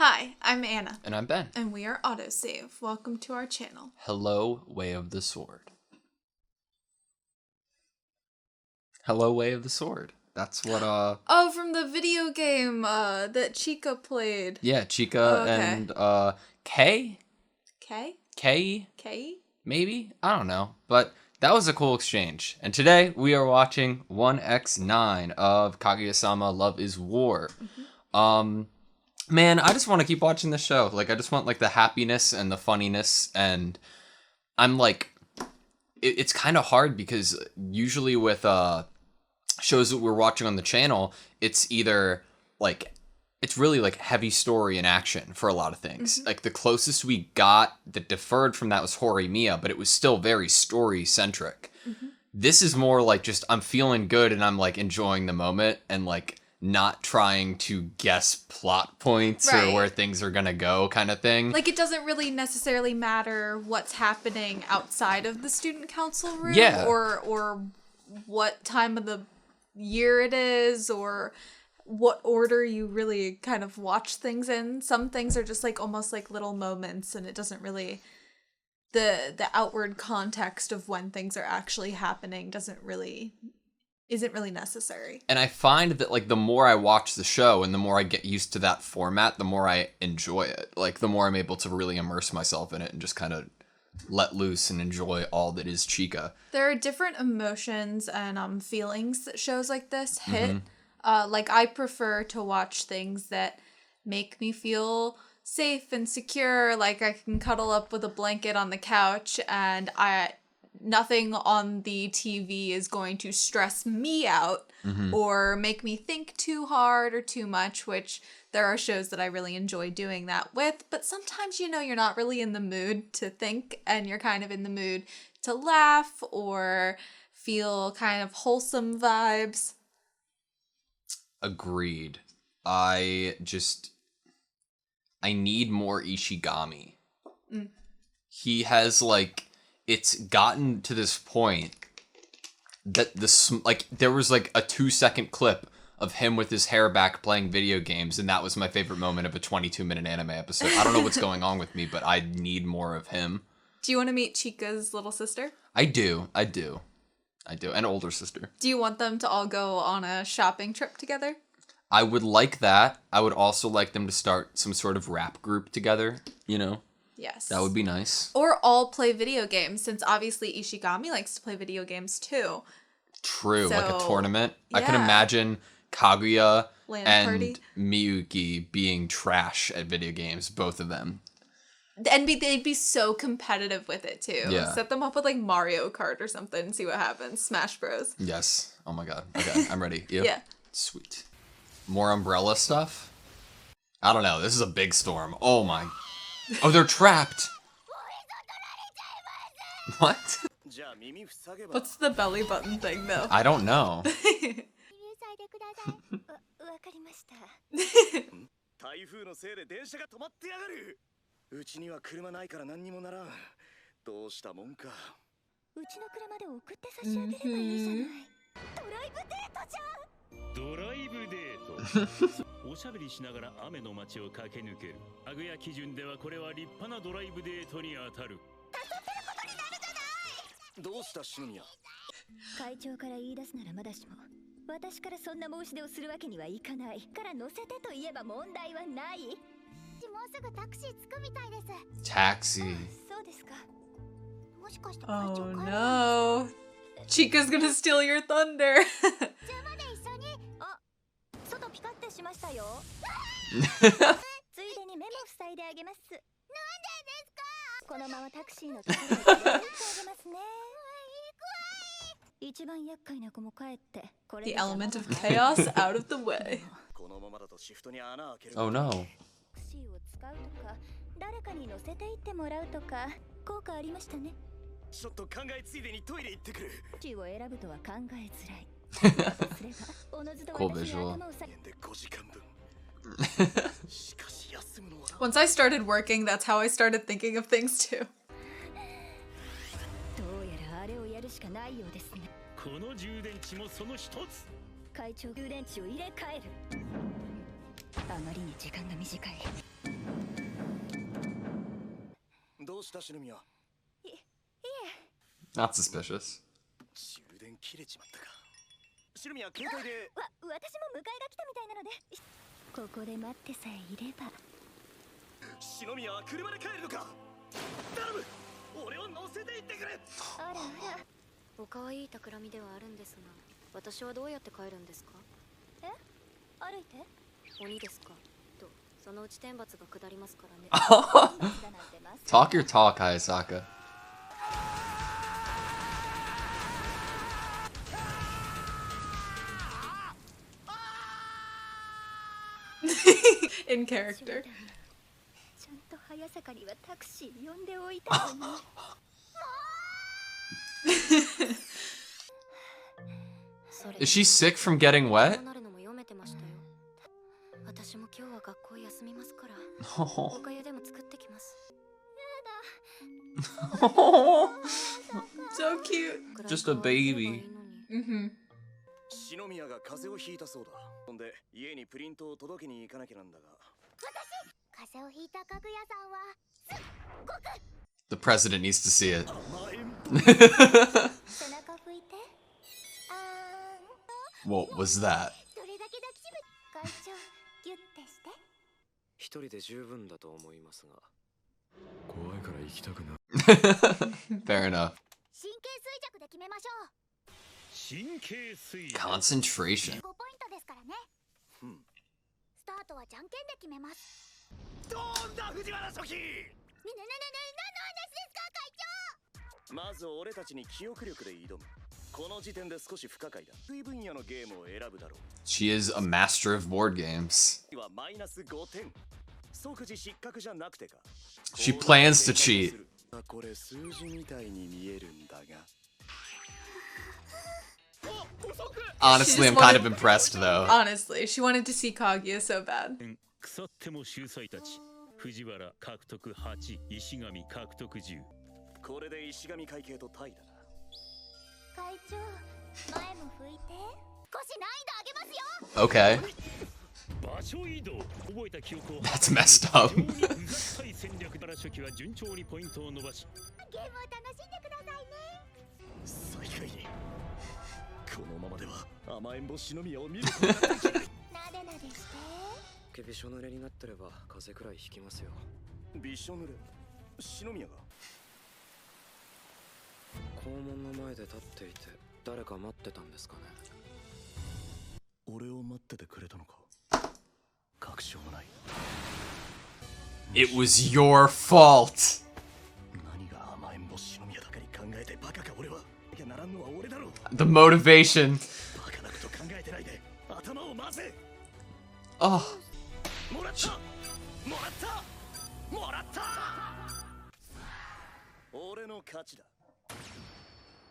Hi, I'm Anna. And I'm Ben. And we are Autosave. Welcome to our channel. Hello, Way of the Sword. Hello, Way of the Sword. That's what, Oh, from the video game, that Chica played. Yeah, Chica and, Kay? Kay? Kay? Kay? Maybe? I don't know. But that was a cool exchange. And today, we are watching 1x9 of Kaguya-sama Love is War. Mm-hmm. Man, I just want to keep watching the show. Like, I just want, like, the happiness and the funniness, and I'm, like, it's kind of hard because usually with, shows that we're watching on the channel, it's either, like, it's really, like, heavy story and action for a lot of things. Mm-hmm. Like, the closest we got that differed from that was Horimiya, but it was still very story-centric. Mm-hmm. This is more, like, just, I'm feeling good and I'm, like, enjoying the moment and, like, not trying to guess plot points or where things are gonna go kind of thing. Like, it doesn't really necessarily matter what's happening outside of the student council room. Yeah. Or what time of the year it is, or what order you really kind of watch things in. Some things are just, like, almost like little moments, and it doesn't really... The outward context of when things are actually happening isn't really necessary. And I find that, like, the more I watch the show and the more I get used to that format, the more I enjoy it. Like, the more I'm able to really immerse myself in it and just kind of let loose and enjoy all that is Chica. There are different emotions and feelings that shows like this hit. Mm-hmm. Like, I prefer to watch things that make me feel safe and secure. Like, I can cuddle up with a blanket on the couch and nothing on the TV is going to stress me out or make me think too hard or too much, which there are shows that I really enjoy doing that with. But sometimes, you're not really in the mood to think, and you're kind of in the mood to laugh or feel kind of wholesome vibes. Agreed. I need more Ishigami. He has, like... It's gotten to this point that there was like a 2-second clip of him with his hair back playing video games, and that was my favorite moment of a 22-minute anime episode. I don't know what's going on with me, but I need more of him. Do you want to meet Chica's little sister? I do. An older sister. Do you want them to all go on a shopping trip together? I would like that. I would also like them to start some sort of rap group together, Yes. That would be nice. Or all play video games, since obviously Ishigami likes to play video games too. True, so, like a tournament. Yeah. I can imagine Kaguya and Party. Miyuki being trash at video games, both of them. And they'd be so competitive with it too. Yeah. Set them up with like Mario Kart or something and see what happens. Smash Bros. Yes. Oh my god. Okay, I'm ready. You? Yeah. Sweet. More Umbrella stuff? I don't know. This is a big storm. Oh my... Oh, they're trapped! What? What's the belly button thing, though? I don't know. Taxi. Oh no. Chica's gonna steal your thunder. The element of chaos out of the way. Oh no. Cool visual. Once I started working, that's how I started thinking of things too. この充電池もその一つ。会長充電池を入れ替える。あまりに時間が短い。うした篠宮。 Not suspicious. 充電切れちまったか。篠宮携帯で。私も迎えが来たみたいなので、ここで待ってさえいれば。篠宮は車で帰るのか。頼む、俺を乗せて行ってくれ。あらあら。お可愛い企みではあるんですが、私はどうやって帰るんですか？歩いて。鬼ですか？と、そのうち天罰が下りますからね。Talk your talk, Hayasaka. In character. ちゃんと早坂にはタクシー呼んでおいたのに。Is she sick from getting wet? なるのも読めてましたよ。私も今日は学校休みますから、おかゆでも作ってきます。So cute. Just a baby. Mm-hmm. 篠宮が風邪をひいたそうだ。ほんで家にプリントを届けに行かなきゃなんだが。風邪をひいた家具屋さんはすっごく。 The president needs to see it. 背中拭いて。What was that? どれだけ抱きしめ。会長、ギュッてして。一人で十分だと思いますが。怖いから行きたくない。Fair enough. 神経衰弱で決めましょう。神経衰弱。 Concentration. 5ポイントですからね。スタートはじゃんけんで決めます。どんだ藤原書記。何の話ですか、会長。まず俺たちに記憶力で挑む。この時点で少し不可解だ。得意分野のゲームを選ぶだろう。 She is a master of board games. はマイナス5点。即時失格じゃなくてか。 She plans to cheat. これ数字みたいに見えるんだが。 Honestly, I'm kind of impressed though. Honestly, she wanted to see Kaguya so bad. 腐っても秀才たち。藤原獲得8、石神獲得10。これで石神会計とタイだな。会長、前も拭いて。少し難易度上げますよ。 Okay. 場所移動。覚えた記憶を。 That's messed up. 非常にうざったい戦略から初期は順調にポイントを伸ばし。ゲームを楽しんでくださいね。最下位に。このままでは甘えん坊篠宮を見ることができない。なでなでして。毛びしょ濡れになってれば風邪くらいひきますよ。びしょ濡れ。篠宮が。校門の前で立っていて誰か待ってたんですかね。俺を待っててくれたのか。確証もない。 It was your fault. 何が甘えん坊篠宮だかに考えてバカか俺は。いやならんのは俺だろう。 The motivation. バカなこと考えてないで頭を回せ。 Oh. もらったもらったもらった。俺の勝ちだ。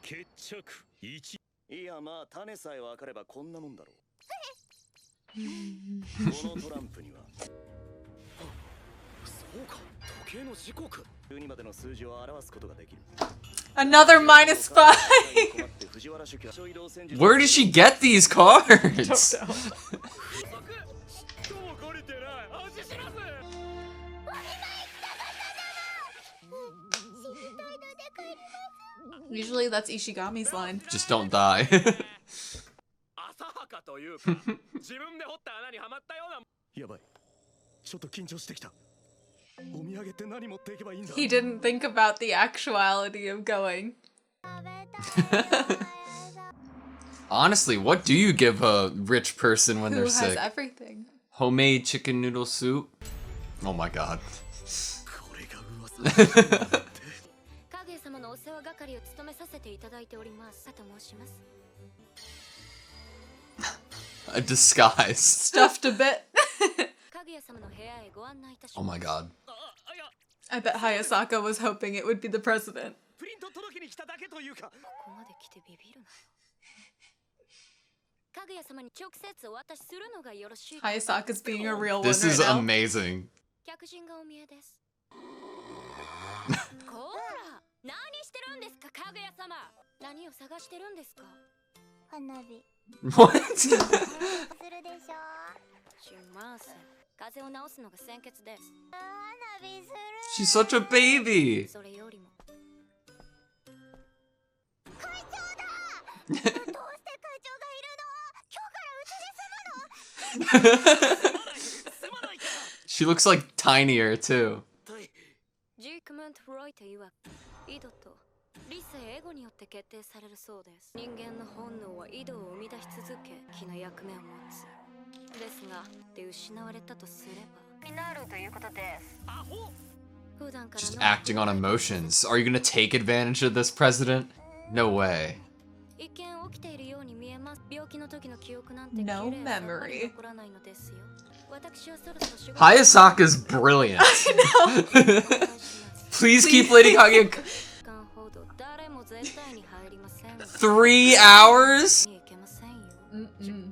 決着1。いやまあ種さえ分かればこんなもんだろう。このトランプにはそうか、時計の時刻。12までの数字を表すことができる。 Another -5. Where did she get these cards? どうもこれてない。安心します。 Usually that's Ishigami's line. Just don't die. 浅はかというか、自分で掘った穴にはまったような。やばい。ちょっと緊張してきた。お土産って何持っていけばいいんだ。 He didn't think about the actuality of going. Honestly, what do you give a rich person when Who they're has sick? everything? Homemade chicken noodle soup? Oh my god. これが噂。かぐや様のお世話係を務めさせていただいておりますと申します。 A disguise. Stuffed a bit. かぐや様の部屋へご案内いたし Oh ます。 my god. I bet Hayasaka was hoping it would be the president. プリント届けに来ただけというか。ここまで来てビビるなよ。かぐや様に直接お渡しするのがよろしい。 Hayasaka's being a real one This is right now. amazing. 客人がお見えです。こら、何してるんですか、かぐや様。何を探してるんですか。花火。 What? するでしょ。しません。風邪を治すのが先決です。花火する She's such a baby. それよりも会長だどうして会長がいるの今日からうちに住むの She looks like tinier too. ジークメント・フロイト曰くイドと理性エゴによって決定されるそうです。人間の本能はイドを生み出し続け気の役目を持つ。ですがで失われたとすればになるということです。普段から Just acting on emotions. Are you gonna take advantage of this president? No way. 一見起きているように見えます。病気の時の記憶なんて No 綺麗さっぱり memory. 残らないのですよ。私はそろそろ仕事 Hayasaka's brilliant. Please keep Lady Kaguya. 時間ほど誰も絶対に入りません。 3 hours? に行けませんよ。 Mm-mm.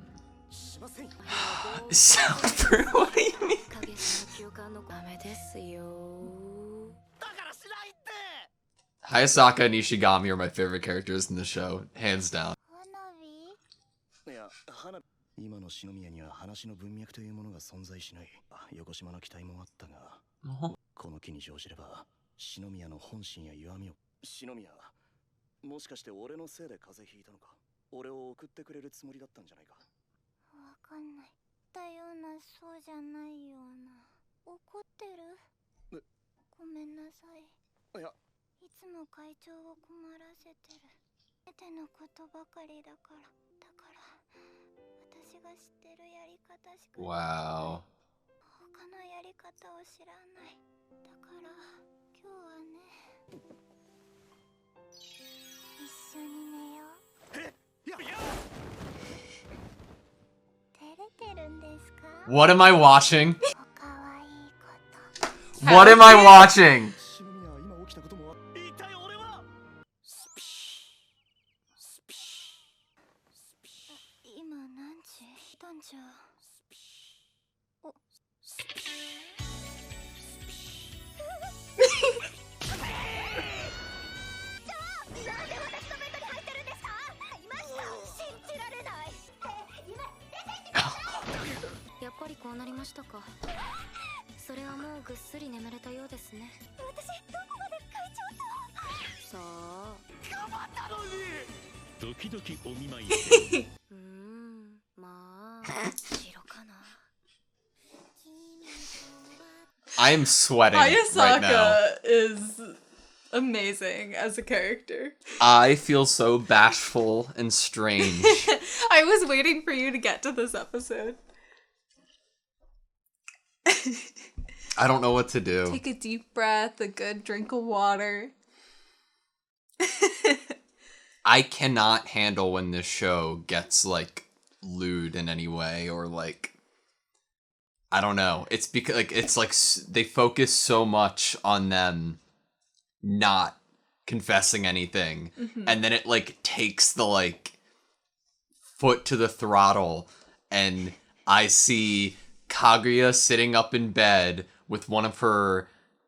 しません Soundproof? What do you mean? 影さんの記憶はダメですよ。だからしないって Hayasaka and Ishigami are my favorite characters in the show, hands down. 花火いや花火今の篠宮には話の文脈というものが存在しない。横島の期待もあったがこの機に乗じれば篠宮の本心や弱みを篠宮もしかして俺のせいで風邪ひいたのか俺を送ってくれるつもりだったんじゃないかわかんないだようなそうじゃないような怒ってるごめんなさいいやいつも会長を困らせてる全てのことばかりだから私が知ってるやり方しか Wow. 他のやり方を知らないだから今日はね一緒に寝よう照れてるんですか What am I watching? おかわいいこと What am I watching? 篠宮今起きたことも一体俺は今何時たんじゃおなんで私のベッドに入ってるんですかいました信じられないやっぱりこうなりましたか。それはもうぐっすり眠れたようですね。私どこまで会長とさあ。ドキドキお見舞いまあ白かな。 I am sweating right now. Hayasaka is amazing as a character. I feel so bashful and strange. I was waiting for you to get to this episode. I don't know what to do. Take a deep breath, a good drink of water. I cannot handle when this show gets like lewd in any way or like I don't know. It's because like it's like they focus so much on them not confessing anything, and then it like takes the like foot to the throttle, and I see Kaguya sitting up in bed with one of her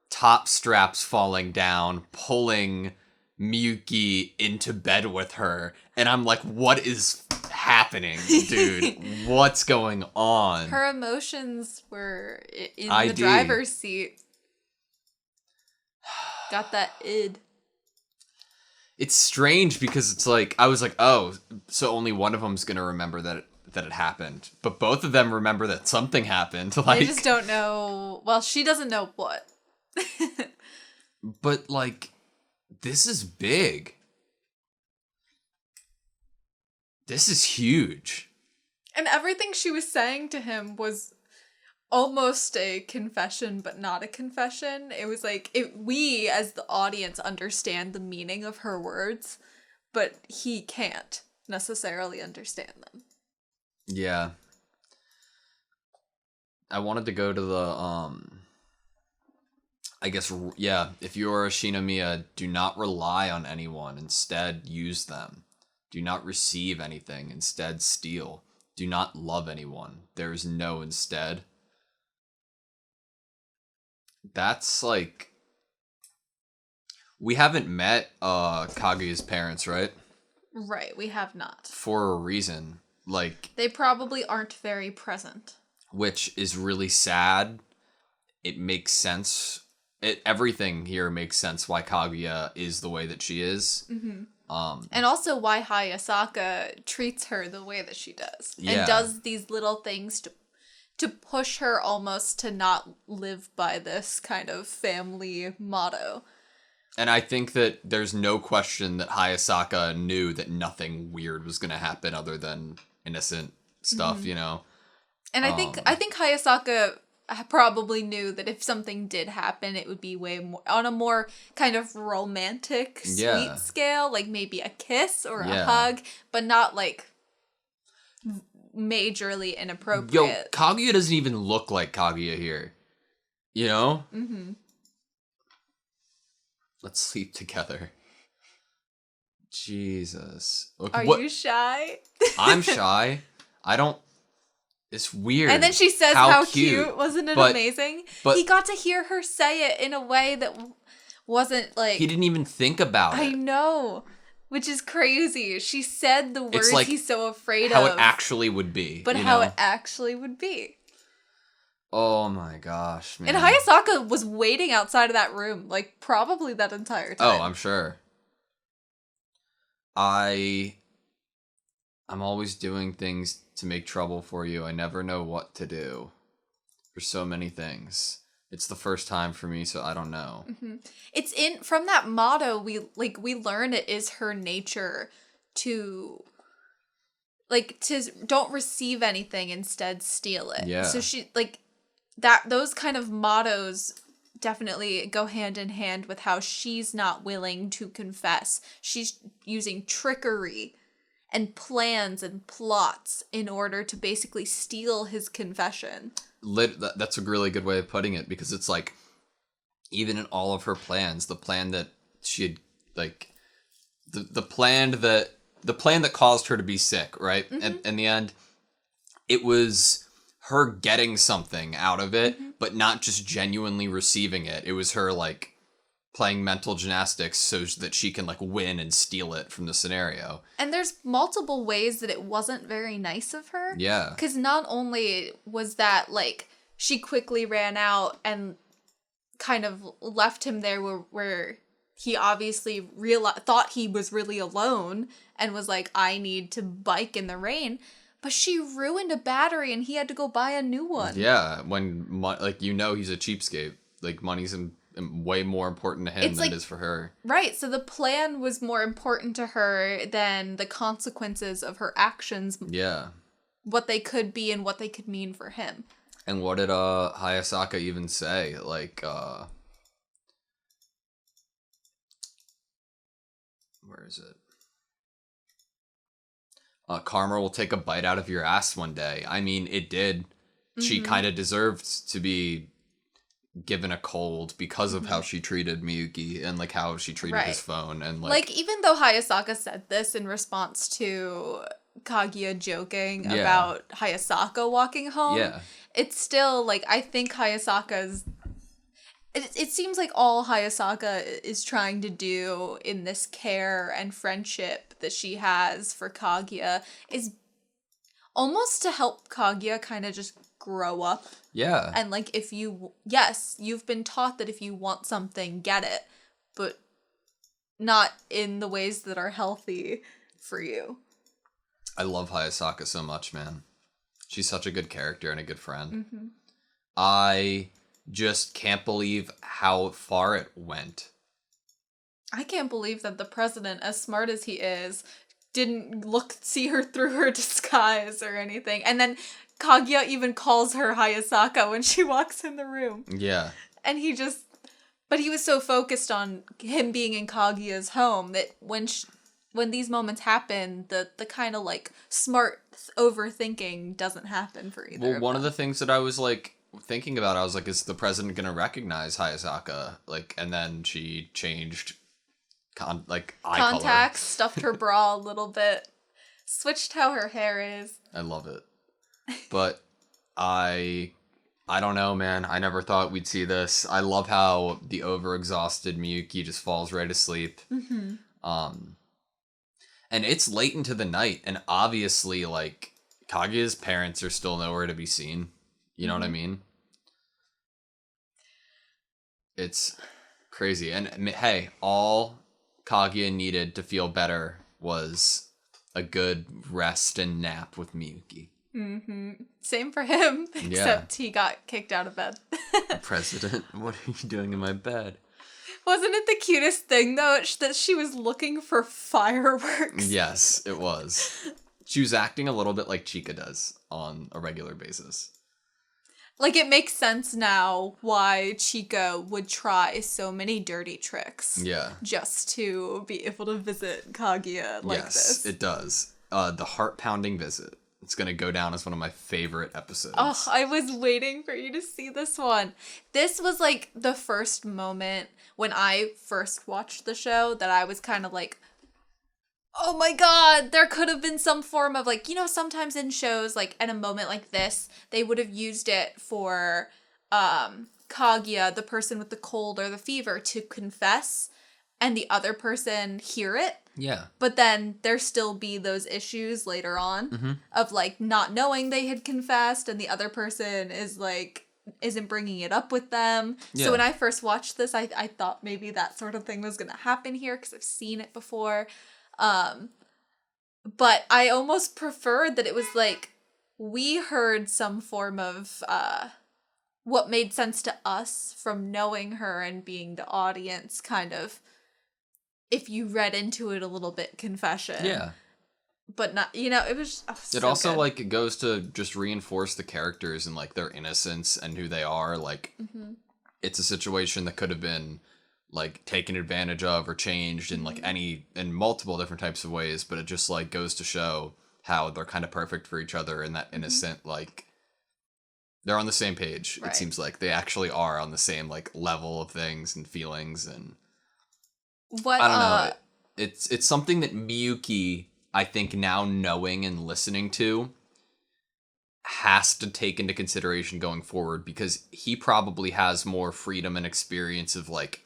top straps falling down, pulling Miyuki into bed with her, and I'm like, what is happening, dude? What's going on? Her emotions were in the ID. driver's seat. Got that id. It's strange because it's like I was like, oh, so only one of them's gonna remember that it happened, but both of them remember that something happened. Like, They just don't know. Well, she doesn't know what. but like, this is big. This is huge. And everything she was saying to him was almost a confession, but not a confession. It was like we, as the audience, understand the meaning of her words, but he can't necessarily understand them. Yeah. I wanted to go to the, I guess, yeah, if you're a Shinomiya, do not rely on anyone, instead use them. Do not receive anything, instead steal. Do not love anyone. There is no instead. That's like, we haven't met Kaguya's parents, right? Right, we have not. For a reason. Like, They probably aren't very present. which is really sad. It makes sense. Everything here makes sense why Kaguya is the way that she is. And also why Hayasaka treats her the way that she does. Yeah. And does these little things to push her almost to not live by this kind of family motto. And I think that there's no question that Hayasaka knew that nothing weird was going to happen other than innocent stuff, you know? And I think Hayasaka probably knew that if something did happen, it would be way more on a more kind of romantic, sweet scale, like maybe a kiss or a hug, but not like majorly inappropriate. Yo, Kaguya doesn't even look like Kaguya here. You know? Mm-hmm. Let's sleep together. Jesus. Look, Are you shy? I'm shy. I don't... It's weird. And then she says how cute. Wasn't it amazing? But he got to hear her say it in a way that wasn't like... He didn't even think about it. I know. Which is crazy. She said the words like he's so afraid how of. it actually would be. But how it actually would be. Oh my gosh, man. And Hayasaka was waiting outside of that room, like, probably that entire time. Oh, I'm sure. I'm always doing things to make trouble for you. I never know what to do. There's so many things. It's the first time for me, so I don't know. Mm-hmm. It's from that motto, we learn it is her nature to don't receive anything, instead steal it. Yeah. So she, those kind of mottos definitely go hand in hand with how she's not willing to confess. She's using trickery and plans and plots in order to basically steal his confession. That's a really good way of putting it, because it's like, even in all of her plans, the plan that she had, like, the plan that caused her to be sick, right? Mm-hmm. And in the end, it was her getting something out of it, but not just genuinely receiving it. It was her, like, playing mental gymnastics so that she can, like, win and steal it from the scenario. And there's multiple ways that it wasn't very nice of her. Yeah. Because not only was that, like, she quickly ran out and kind of left him there where he obviously thought he was really alone and was like, I need to bike in the rain. But she ruined a battery and he had to go buy a new one. Yeah, when, he's a cheapskate. Like, money's way more important to him than it is for her. Right, so the plan was more important to her than the consequences of her actions. Yeah. What they could be and what they could mean for him. And what did Hayasaka even say? Like, where is it? Karma will take a bite out of your ass one day. I mean, it did. Mm-hmm. She kind of deserved to be given a cold because of how she treated Miyuki and, like, how she treated his phone. And like, even though Hayasaka said this in response to Kaguya joking about Hayasaka walking home, it's still, like, I think Hayasaka's... It seems like all Hayasaka is trying to do in this care and friendship that she has for Kaguya is almost to help Kaguya kind of just grow up. Yeah. And, like, you've been taught that if you want something, get it, but not in the ways that are healthy for you. I love Hayasaka so much, man. She's such a good character and a good friend. Mm-hmm. I just can't believe how far it went. I can't believe that the president, as smart as he is, didn't see her through her disguise or anything. And then Kaguya even calls her Hayasaka when she walks in the room. Yeah. And but he was so focused on him being in Kaguya's home that when these moments happen, the kind of, like, smart overthinking doesn't happen for either. Well, one of the things that I was, like, thinking about, I was like, is the president gonna recognize Hayasaka? Like, and then she changed eye contacts, color. stuffed her bra a little bit, switched how her hair is. I love it. But I don't know, man. I never thought we'd see this. I love how the overexhausted Miyuki just falls right asleep. Mm-hmm. And it's late into the night, and obviously, like, Kaguya's parents are still nowhere to be seen. You know what I mean? It's crazy. And hey, all Kaguya needed to feel better was a good rest and nap with Miyuki. Same for him, except he got kicked out of bed. President, what are you doing in my bed? Wasn't it the cutest thing, though, that she was looking for fireworks? Yes, it was. She was acting a little bit like Chika does on a regular basis. Like, it makes sense now why Chika would try so many dirty tricks. Yeah. Just to be able to visit Kaguya like this. Yes, it does. The heart-pounding visit. It's going to go down as one of my favorite episodes. Oh, I was waiting for you to see this one. This was like the first moment when I first watched the show that I was kind of like, oh my god, there could have been some form of like, you know, sometimes in shows, like at a moment like this, they would have used it for Kaguya, the person with the cold or the fever, to confess and the other person hear it. Yeah. But then there still be those issues later on of like not knowing they had confessed and the other person is like isn't bringing it up with them. Yeah. So when I first watched this, I thought maybe that sort of thing was going to happen here because I've seen it before. But I almost preferred that it was like we heard some form of what made sense to us from knowing her and being the audience kind of, if you read into it a little bit, confession. Yeah. But not, you know, it was so it also good. like it goes to just reinforce the characters and like their innocence and who they are. Like it's a situation that could have been like taken advantage of or changed in like in multiple different types of ways, but it just like goes to show how they're kind of perfect for each other and that innocent, like they're on the same page. Right. It seems like they actually are on the same like level of things and feelings. And What I don't know. It's something that Miyuki, I think, now knowing and listening to, has to take into consideration going forward, because he probably has more freedom and experience of like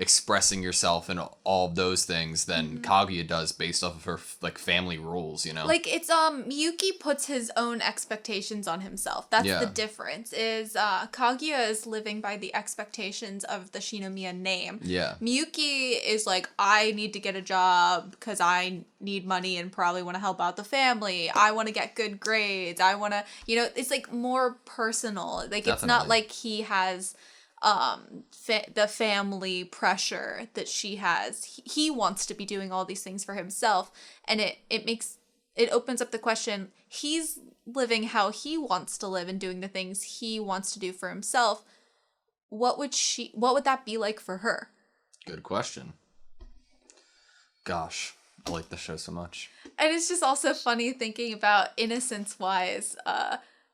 expressing yourself and all of those things than Kaguya does based off of her like family rules, you know? Like, it's Miyuki puts his own expectations on himself. That's Yeah. the difference. Is Kaguya is living by the expectations of the Shinomiya name. Yeah. Miyuki is like, I need to get a job because I need money and probably want to help out the family. I want to get good grades. I want to, you know, it's like more personal. Like, it's not Definitely. like he has the family pressure that she has. He wants to be doing all these things for himself, and it opens up the question. He's living how he wants to live and doing the things he wants to do for himself. What would that be like for her? Good question. Gosh, I like this show so much. And it's just also funny thinking about innocence wise.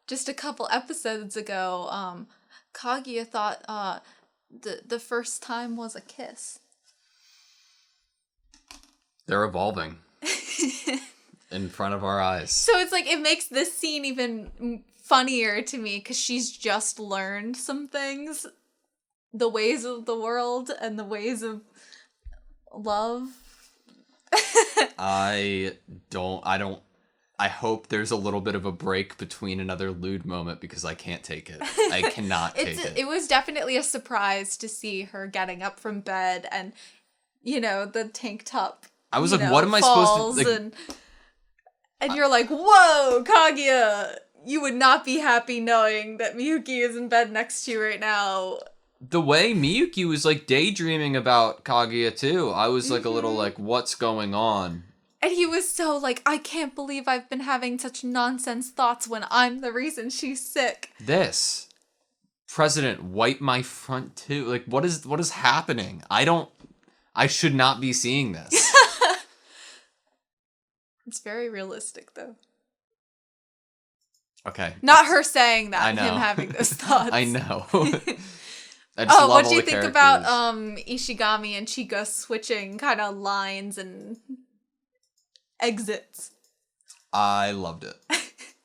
Just a couple episodes ago, Kaguya thought the first time was a kiss. They're evolving in front of our eyes. So it's like, it makes this scene even funnier to me because she's just learned some things, the ways of the world and the ways of love. I hope there's a little bit of a break between another lewd moment because I can't take it. I cannot take it. It was definitely a surprise to see her getting up from bed and, you know, the tank top. I was like, what am I supposed to... Like, and you're like, whoa, Kaguya, you would not be happy knowing that Miyuki is in bed next to you right now. the way Miyuki was like daydreaming about Kaguya too, I was like a little like, what's going on? And he was so like, I can't believe I've been having such nonsense thoughts when I'm the reason she's sick. This President, wipe my front too. Like, what is happening? I should not be seeing this. It's very realistic though. Okay. Not her saying that, I know. him having those thoughts. I know. I just love what all do you the think about characters. Ishigami and Chika switching kind of lines and exits? I loved it.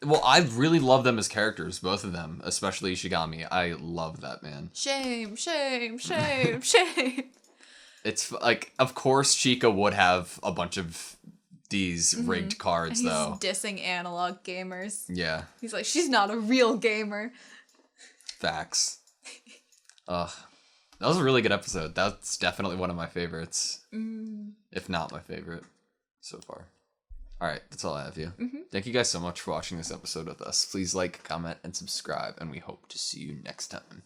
Well, I really love them as characters, both of them, especially Ishigami. I love that man. Shame, shame, shame, shame. It's like, of course, Chika would have a bunch of these rigged cards, He's though. dissing analog gamers. Yeah. He's like, she's not a real gamer. Facts. Ugh. That was a really good episode. That's definitely one of my favorites. If not my favorite so far. Alright, that's all I have here. Thank you guys so much for watching this episode with us. Please like, comment, and subscribe, and we hope to see you next time.